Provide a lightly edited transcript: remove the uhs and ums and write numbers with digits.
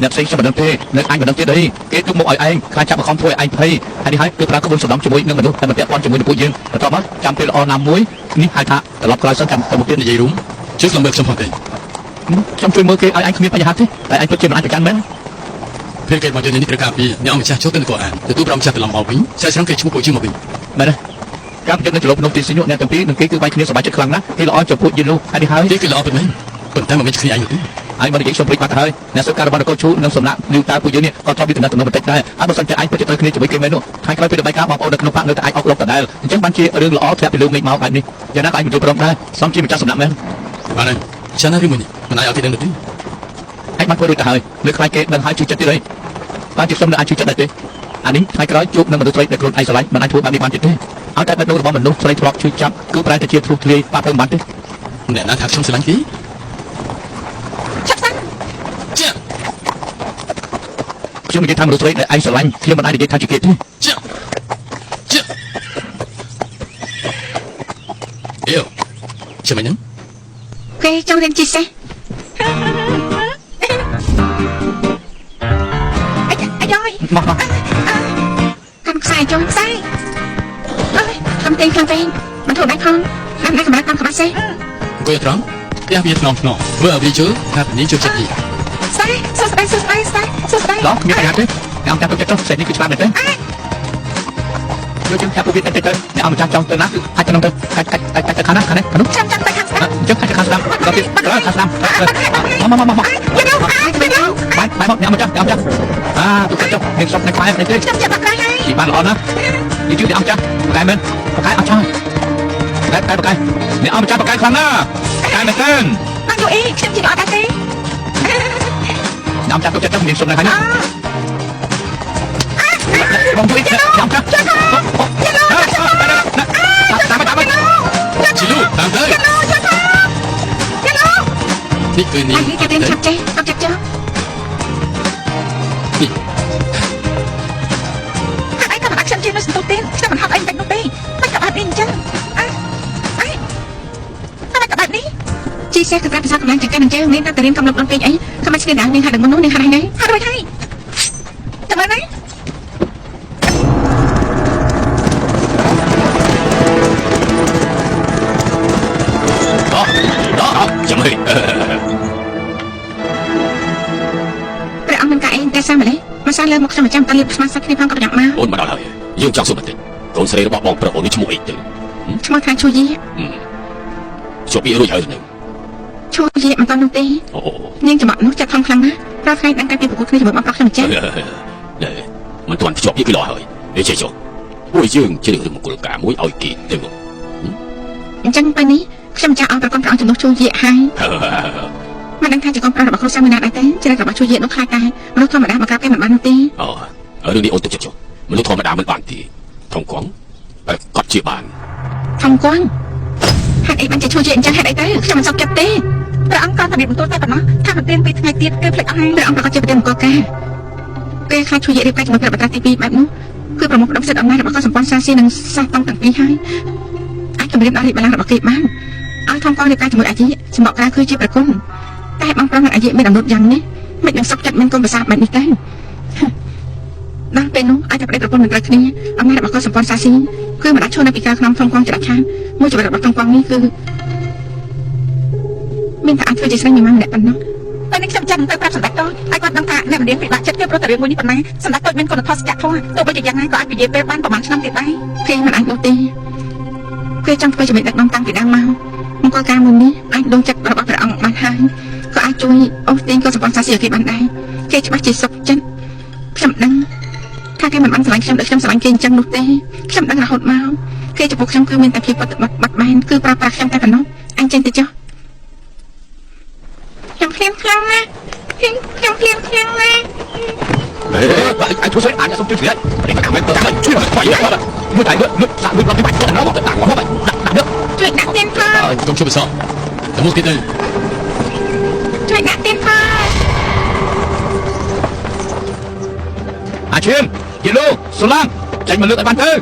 អ្នកផ្សេងខ្ញុំមិនដឹងទេនៅអញមិនដឹងទៀតទេគេទុកមកឲ្យឯងខ្លាចចាប់បង្ខំធ្វើឲ្យឯងភ័យហើយនេះហើយគឺប្រើក្បួនសំដំជាមួយនឹងមនុស្សតែមិនពាក់ព័ន្ធជាមួយនឹងពួកយើងបន្ទាប់មកចាំពេលល្អណាមួយនេះហៅថាត្រឡប់ក្រោយសិនចាំទៅមុខទៀតនិយាយរួមជួយស្លំមើលខ្ញុំផងទេខ្ញុំជួយមើលគេឲ្យឯងគ្មានបញ្ហាទេតែឯងពិតជាមិនអាចប្រកាន់មែនពេលគេមកយកនេះត្រូវការពីអ្នកអង្គម្ចាស់ចូលទៅនគរអានទទួលប្រំចាស់ត្រឡប់មកវិញឆ្លៃឆ្លងគេឈ្មោះពួកជាមកវិញមែនទេការប្រយុទ្ធនៅចលភ្នំទីស៊ីញអ្នកទាំងពីរនឹងគេគឺបាញ់គ្នាសប្បាយចិត្តខ្លាំងណាស់គេល្អចំពោះយើងនោះហើយនេះហើយគេគឺល្អពិតមែនប៉ុន្តែមិនមានគ្នាឯងទេហើយមកនិយាយខ្ញុំព្រិចបាត់ទៅហើយអ្នកសិក្សារបស់នគរឈូនិងសំណាក់លីវតាពួកយើងនេះក៏ត្រូវមានតំណែងបន្តិចដែរហើយបើសិនជាឯងពិតជាត្រូវគ្នាជាមួយគេមែននោះថ្ងៃក្រោយពេលរបាយការណ៍បងប្អូននៅក្នុងបកនៅតែអាចអុកលុកដដែលអញ្ចឹងបានជារឿងល្អធ្លាក់ពីលើមេឃមកបែបនេះយ៉ាងណាក៏ឯងមិនយល់ព្រមដែរសំជាម្ចាស់សំណាក់មែនបាទហើយចាណារីមួយនេះមិនអាចឲ្យគេដឹងទេឯងបានធ្វើរួចទៅហើយលើខ្លាចគេដឹងហើយជួយចិត្តទៀតហើយបានជាខ្ញុំនៅអាចជួយចិត្តដែរទេអានេះថ្ងៃក្រោយជួបនឹងមនុស្សស្រីដែលខ្លួនឯងស្រឡាញ់មិនអាចធ្វើបែបនេះបានទៀតទេឲ្យតែបេះដូងរបស់មនុស្សស្រីធ្លាប់ជួយចាប់គឺប្រែតែជាធ្លុះធ្លាយបាត់ទៅបានទេអ្នកណាថាខ្ញុំស្រឡាញ់គេខ្ញុំនិយាយថាមនុស្សស្រីដែលឯងស្រឡាញ់ខ្ញុំមិនអាចនិយាយថាជាគេទេអេខ្ញុំហ្នឹងគេចង់រៀនជិះសេះអាយ៉យមកកាន់ខ្សែចុងខ្សែអើយខំទេងខ្លាំងពេកមិនធ្វើដៃផងដល់ណាកម្រិតតាមក្បាច់សេះអង្គុយត្រង់ផ្ទះវាថ្នមថ្នមធ្វើឲ្យវាជឿថានេះជួយចិត្តយីស្ដាយសួស្ដាយសួស្ដាយស្ដាយសួស្ដាយឡោះមានបញ្ហាទេអ្នកអង្គចាប់ទៅចិត្តសេះនេះគឺច្បាស់មែនទេយកជើងចាប់ពួកវាទៅអ្នកអង្គម្ចាស់ចង់ទៅណាគឺអាចទៅទៅខាងណាខាងនេះចាំទៅខាងស្ដាំចុះខាងស្ដាំដល់ទៀតដល់ខាងស្ដាំមកយកទៅបាយមកអ្នកម្ចាស់ទុកចុះមានសពនៅក្បែរនេះទេខ្ញុំចាប់បាក់ហើយពីបានល្អណាស់និយាយអ្នកម្ចាស់បកាយមែនបកាយអត់ឆាយតែបកាយអ្នកអង្គម្ចាស់បកាយខ្លាំងណាស់បកាយមែនទេបានយូអីខ្ញុំជិះអត់ដែរទេអ្នកម្ចាស់ទុកចិត្តមានសពនៅខាងនេះបងជួយអ្នកម្ចាស់តាមជីលូតាមទៅនេះគឺនេះគេតែចាប់ចេះអត់ចាប់ចុះអីក៏មិនអត់ខ្ញុំជិះនៅសន្ទុះទេខ្ញុំមិនហត់អីមិននោះទេមិនក៏បាត់នេះអញ្ចឹងតែក៏បាត់នេះជីសេះគឺប្រាប់ភាសាកម្លាំងចង្កេះនឹងជើងនេះតែរៀនកំឡុងដល់ពេកអីខ្ញុំមិនស្គាល់ដែរនេះហាត់ដល់មុននោះនេះហាត់ហើយហាត់រួចហើយតែមើលណាចាំមើលព្រះអង្គមិនកាឯងតែសាម្លេះមកសាលើមកខ្ញុំចាំតាលៀបស្មាសាក់គ្នាផងក៏ញ៉ាំមកអូនមកដល់ហើយយើងចង់សួរបន្តិចកូនស្រីរបស់បងប្រុសអូននេះឈ្មោះអីទៅឈ្មោះថាឈូយីជួបពីរួចហើយទៅឈូយីមិនតនោះទេអូនាងចំអកនោះចិត្តធំខ្លាំងណាស់ប្រហែលថ្ងៃដល់ការពីប្រកួតគ្នាជាមួយបងប្រុសខ្ញុំចាមិនទាន់ភ្ជាប់ពីគេលោះហើយនេះចេះចុះពួកយើងជ្រើសរើសមង្គលការមួយឲ្យគេទៅមកអញ្ចឹងពេលនេះខ្ញុំចាស់ឲ្យប្រកបព្រះអង្គជំនួសឈូយីហើយមិនដឹងថាជាកូនប្រុសរបស់គ្រូសាំងមួយណាដែរទេជ្រើសរបស់ឈូយីនោះខ្លាចតែមនុស្សធម្មតាមកក្រាបគេមិនបាននោះទេអូរឿងនេះអូនទុកចិត្តចុះមនុស្សធម្មតាមិនបានទេថងគង់កត់ជាបានថងគង់ហេតុអីបានជាឈូយីអញ្ចឹងហេតុអីទៅខ្ញុំមិនសុខចិត្តទេព្រះអង្គក៏តែបន្ទូលតែប៉ុណ្ណោះថាប្រទានពីថ្ងៃទៀតគឺភ្លេចអស់ហើយព្រះអង្គប្រកាសជាប្រទានអង្គការពេលខ្លាចឈូយីរៀបការជាមួយព្រះបត្រាទី2បែបនោះគឺប្រមុខដំសិទ្ធអំណាចរបស់កសម្ព័ន្ធសាស៊ីនិងសាសតង់ទាំងពីរហើយអាចគម្រាមដល់រីកបល្ល័ង្ករបស់គេបានឲ្យថងកងរៀបការជាមួយអាជីសម្បកក្រៅគឺជាប្រគុណតែបងប្រុសនិងអាជីមានអំណត់យ៉ាងនេះមិននឹងសុខចិត្តមានកូនប្រសាបែបនេះទេដល់ពេលនោះអាចតែប្តីប្រពន្ធនឹងត្រូវគ្នាអំណាចរបស់កសម្ព័ន្ធសាស៊ីគឺមិនអាចឈរនៅពីក្រៅក្នុងថងកងច្រាក់ខាងមួយជីវិតរបស់ថងកងនេះគឺមានតែអាចធ្វើជាស្រីមួយម៉ាំម្នាក់ប៉ុណ្ណោះតែនេះខ្ញុំចាំទៅប្រាប់សម្ដេចតូចឲ្យគាត់ដឹងថាអ្នកម្នាងពិបាកចិត្តគឺព្រោះតែរឿងមួយនេះប៉ុណ្ណាសម្ដេចតូចមានគុណធម៌សច្ចធម៌ទោះបីជាយ៉ាងណាក៏អាចនិយាយពេលបានប្រហែលឆ្នាំទៀតដែរគេមិនអាចនោះទេគេចង់ធ្វើចំណេះដឹកនាំតាំងពីដើមមកមង្គលការមួយនេះអាចដងចិត្តរបស់ព្រះអង្គបានហើយក៏អាចជួយអូសទាញកូនសម្ព័ន្ធសាស៊ីគេបានដែរគេច្បាស់ជាសុខចិត្តខ្ញុំដឹងថាគេមិនបានស្រឡាញ់ខ្ញុំដូចខ្ញុំស្រឡាញ់គេអញ្ចឹងនោះទេខ្ញុំដឹងរហូតមកគេចំពោះខ្ញុំគឺមានតែភាពបាត់បែនគឺប្រើប្រាស់ខ្ញុំតែប៉ុណ្ណោះអញចេញទៅចុះខ្ញុំឃ្លានខ្លាំងណាស់ខ្ញុំឃ្លានខ្លាំងណាស់anh chú sẽ ăn xong chưa đấy để mà cảm ơn tôi chưa được quay lại rồi mới thấy nữa nước sạ nước lắm cái bạch nó bỏ tặng quá vậy đặt nước chuyện đặt tiền pha không chưa bị sợ để mua tiền đây chuyện đặt tiền pha à chuyên Kiệt Lu Xuân Lam tranh mà lượt tại bàn tư